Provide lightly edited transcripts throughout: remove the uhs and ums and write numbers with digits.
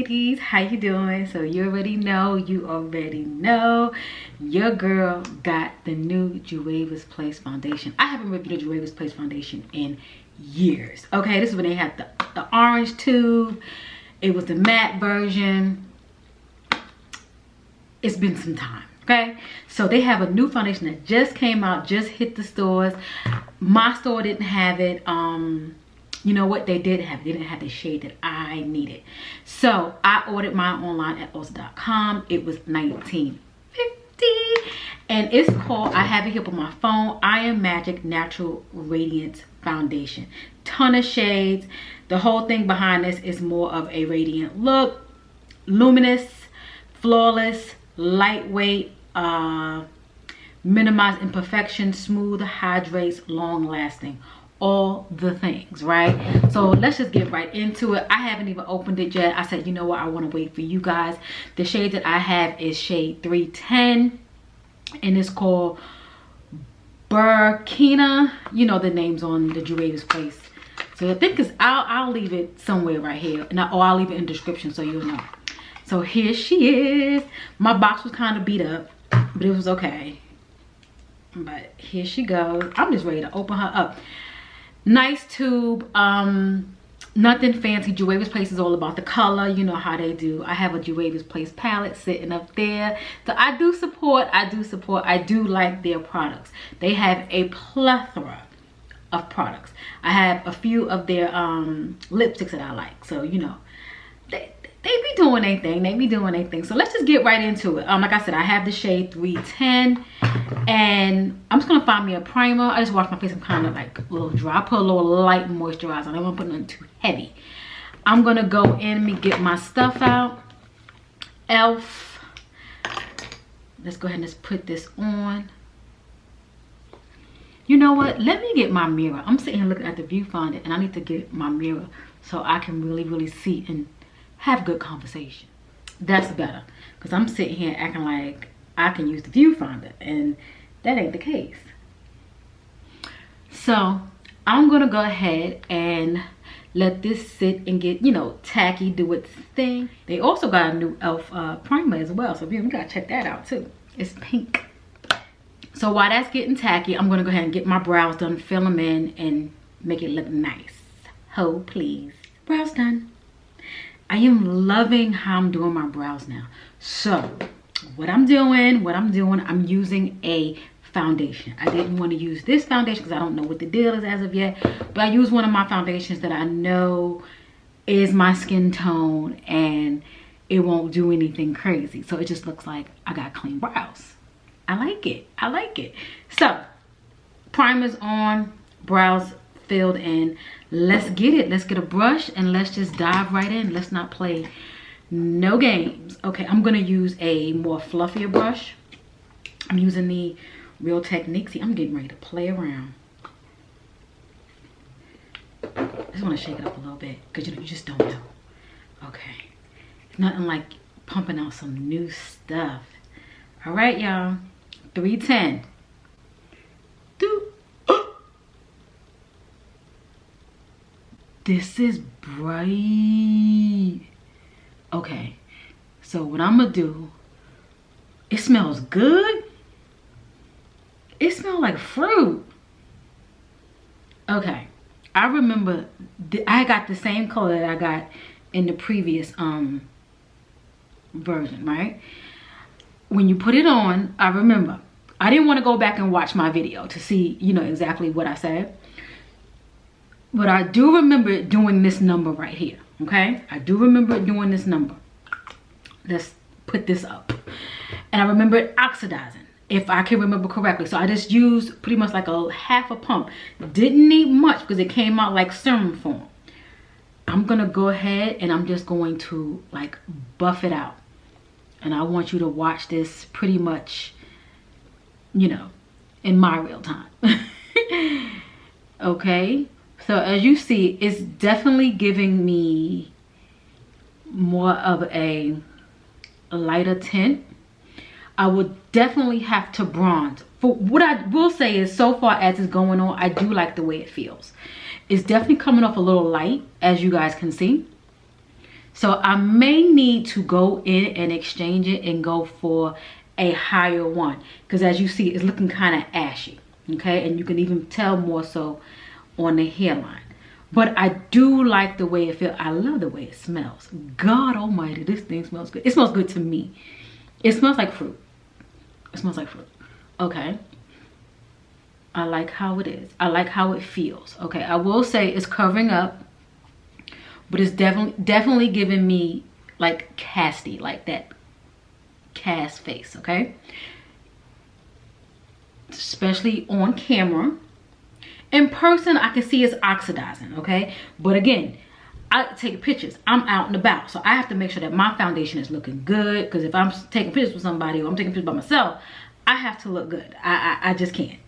beauties, how you doing? So you already know your girl got the new Juvia's Place foundation. I haven't reviewed the Juvia's Place foundation in years. Okay, this is when they had the orange tube. It was the matte version. It's been some time. Okay, so they have a new foundation that just came out, just hit the stores. My store didn't have it. You know what, they did have it. They didn't have the shade that I needed. So I ordered mine online at Ulta.com. It was $19.50. And it's called, I have it here on my phone, iamKeliB Natural Radiance Foundation. Ton of shades. The whole thing behind this is more of a radiant look. Luminous, flawless, lightweight, minimize imperfection, smooth, hydrates, long lasting. All the things, right? So let's just get right into it. I haven't even opened it yet. I said, you know what, I want to wait for you guys. The shade that I have is shade 310, and it's called Burkina. You know the names on the Juvia's Place. So I think I'll leave it somewhere right here, or I'll leave it in the description so you'll know. So here she is. My box was kind of beat up, but it was okay. But here she goes. I'm just ready to open her up. Nice tube, nothing fancy. Juvia's Place is all about the color. You know how they do. I have a Juvia's Place palette sitting up there. So I do like their products. They have a plethora of products. I have a few of their lipsticks that I like. So, you know, they be doing their thing. So let's just get right into it. Like I said, I have the shade 310, and I'm just gonna find me a primer. I just wash my face. I'm kind of like a little dry. I put a little light moisturizer. I don't want to put nothing too heavy. I'm gonna go in and get my stuff out. Elf. Let's go ahead and just put this on. You know what? Let me get my mirror. I'm sitting here looking at the viewfinder, and I need to get my mirror so I can really see and have good conversation. That's better, because I'm sitting here acting like I can use the viewfinder, and that ain't the case. So I'm gonna go ahead and let this sit and get, you know, tacky, do its thing. They also got a new elf primer as well, so you gotta check that out too. It's pink. So while that's getting tacky, I'm gonna go ahead and get my brows done, fill them in, and make it look nice. Ho, please. Brows done. I am loving how I'm doing my brows now. So what I'm doing, I'm using a foundation. I didn't want to use this foundation because I don't know what the deal is as of yet, but I use one of my foundations that I know is my skin tone and it won't do anything crazy. So it just looks like I got clean brows. I like it. So primer's on, brows filled in. Let's get it. Let's get a brush and let's just dive right in. Let's not play no games. Okay, I'm gonna use a more fluffier brush. I'm using the Real Technique. See, I'm getting ready to play around. I just want to shake it up a little bit because you just don't know. Okay, it's nothing like pumping out some new stuff. All right, y'all. 310. This is bright. Okay, so what I'm gonna do, it smells good. It smells like fruit. Okay, I remember I got the same color that I got in the previous version, right? When you put it on, I remember, I didn't want to go back and watch my video to see, you know, exactly what I said. But I do remember doing this number right here, okay? I do remember doing this number. Let's put this up. And I remember it oxidizing, if I can remember correctly. So I just used pretty much like a half a pump. Didn't need much because it came out like serum form. I'm gonna go ahead and I'm just going to like buff it out. And I want you to watch this pretty much, you know, in my real time. Okay. So as you see, it's definitely giving me more of a lighter tint. I would definitely have to bronze. For what I will say is, so far as it's going on, I do like the way it feels. It's definitely coming off a little light, as you guys can see. So I may need to go in and exchange it and go for a higher one, because as you see, it's looking kind of ashy. Okay, and you can even tell more so on the hairline. But I do like the way it feels. I love the way it smells. God almighty, this thing smells good. It smells good to me. It smells like fruit. It smells like fruit. Okay. I like how it is. I like how it feels. Okay, I will say it's covering up, but it's definitely giving me like casty, like that cast face. Okay, especially on camera. In person, I can see it's oxidizing. Okay, but again, I take pictures. I'm out and about, so I have to make sure that my foundation is looking good, because if I'm taking pictures with somebody or I'm taking pictures by myself, I have to look good. I just can't.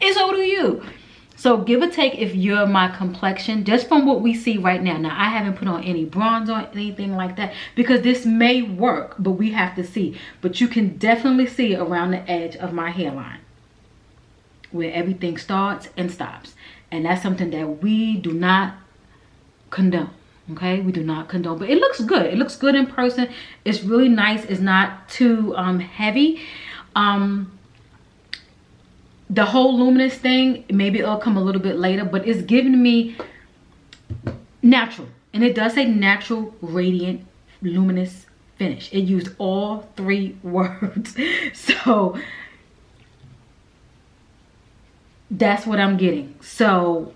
And so do you. So give or take, if you're my complexion, just from what we see right now. Now, I haven't put on any bronze or anything like that, because this may work, but we have to see. But you can definitely see around the edge of my hairline where everything starts and stops. And that's something that we do not condone. Okay, we do not condone, but it looks good. It looks good in person. It's really nice. It's not too heavy. The whole luminous thing, maybe it'll come a little bit later, but it's giving me natural. And it does say natural, radiant, luminous finish. It used all 3 words. So that's what I'm getting. So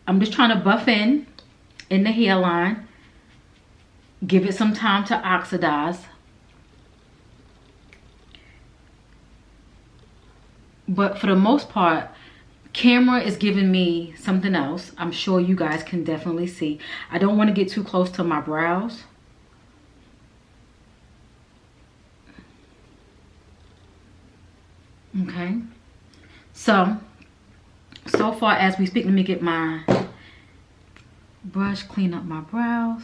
I'm just trying to buff in the hairline, give it some time to oxidize. But for the most part, camera is giving me something else. I'm sure you guys can definitely see. I don't want to get too close to my brows. Okay. So far as we speak, let me get my brush, clean up my brows.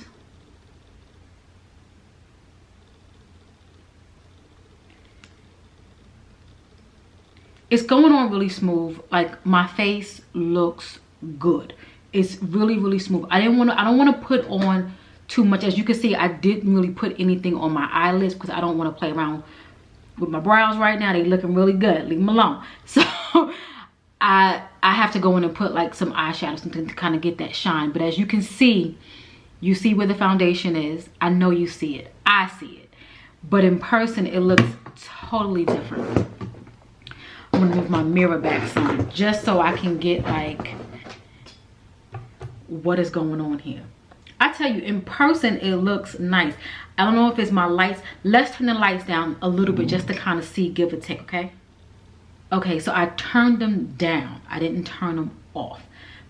It's going on really smooth. Like, my face looks good. It's really smooth. I don't want to put on too much. As you can see, I didn't really put anything on my eyelids because I don't want to play around with my brows right now. They looking really good. Leave them alone. So I have to go in and put like some eyeshadow, something to kind of get that shine. But as you can see, you see where the foundation is. I know you see it. I see it. But in person, it looks totally different. I'm gonna move my mirror back some, just so I can get like what is going on here. I tell you, in person it looks nice. I don't know if it's my lights. Let's turn the lights down a little bit just to kind of see, give or take. Okay, so I turned them down. I didn't turn them off,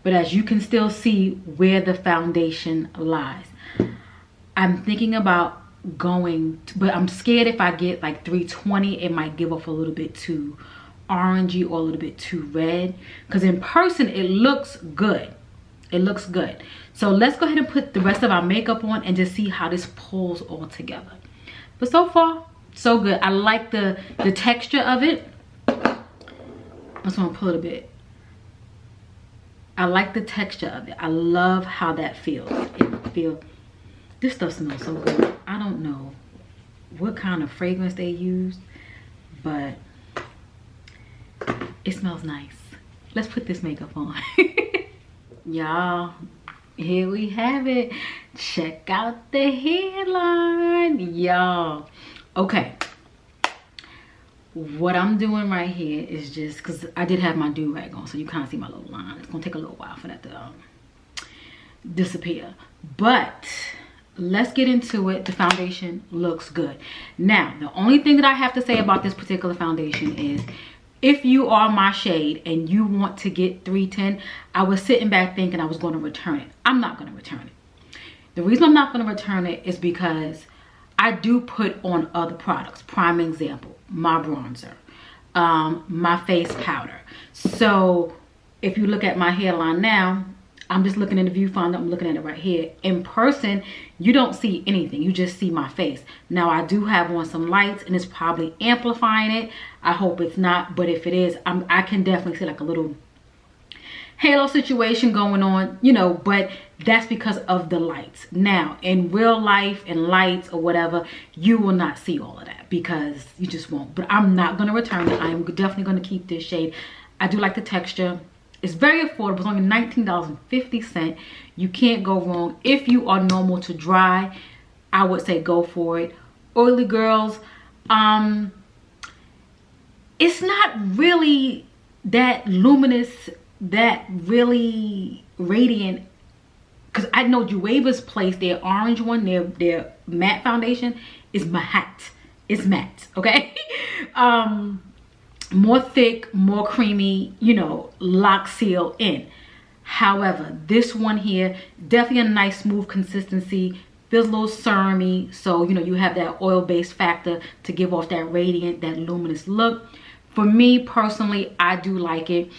but as you can still see where the foundation lies. I'm thinking about going to, but I'm scared if I get like 320, it might give off a little bit too orangey or a little bit too red, because in person it looks good. It looks good. So let's go ahead and put the rest of our makeup on and just see how this pulls all together. But so far so good. I like the texture of it. I just want to pull it a bit. I like the texture of it. I love how that feels. This stuff smells so good. I don't know what kind of fragrance they used, but it smells nice. Let's put this makeup on. Y'all, here we have it. Check out the hairline, y'all. Okay, what I'm doing right here is just, because I did have my do-rag on, so you kind of see my little line. It's gonna take a little while for that to disappear, but let's get into it. The foundation looks good. Now, the only thing that I have to say about this particular foundation is, if you are my shade and you want to get 310, I was sitting back thinking I was going to return it. I'm not going to return it. The reason I'm not going to return it is because I do put on other products. Prime example, my bronzer, my face powder. So if you look at my hairline now, I'm just looking in the viewfinder. I'm looking at it right here. In person, you don't see anything. You just see my face. Now, I do have on some lights, and it's probably amplifying it. I hope it's not, but if it is, I can definitely see like a little halo situation going on, you know, but That's because of the lights. Now, in real life, in lights or whatever, you will not see all of that because you just won't. But I'm not going to return it. I am definitely going to keep this shade. I do like the texture. It's very affordable. It's only $19.50. You can't go wrong. If you are normal to dry, I would say go for it. Oily girls, it's not really that luminous, that really radiant. Because I know Juvia's place, their orange one, their matte foundation is matte. It's matte, okay? More thick, more creamy, you know, lock seal in. However, this one here, definitely a nice smooth consistency. Feels a little serum-y, so you know you have that oil-based factor to give off that radiant, that luminous look. For me personally, I do like it.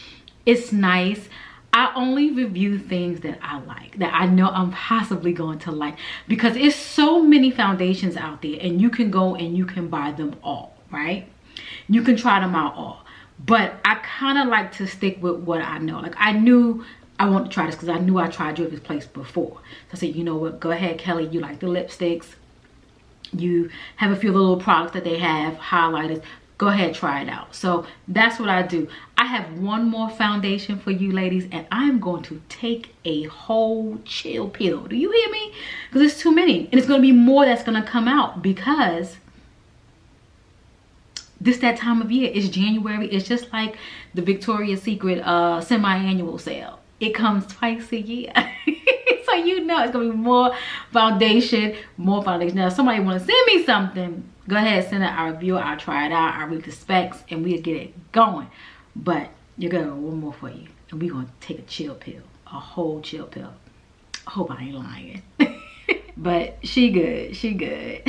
It's nice. I only review things that I like, that I know I'm possibly going to like, because it's so many foundations out there and you can go and you can buy them all, right? You can try them out all. But I kind of like to stick with what I know. Like I knew I wanted to try this because I knew I tried Juvia's place before. So I said, you know what, go ahead, Kelly, you like the lipsticks. You have a few little products that they have, highlighters. Go ahead, try it out. So that's what I do. I have one more foundation for you ladies, and I'm going to take a whole chill pill. Do you hear me? Because it's too many. And it's going to be more that's going to come out because this that time of year. It's January. It's just like the Victoria's Secret semi-annual sale. It comes twice a year. So you know it's going to be more foundation, more foundation. Now, if somebody want to send me something, go ahead, send it. I'll review it. I'll try it out. I'll read the specs and we'll get it going. But you got one more for you. And we're going to take a chill pill. A whole chill pill. I hope I ain't lying. But she good. She good.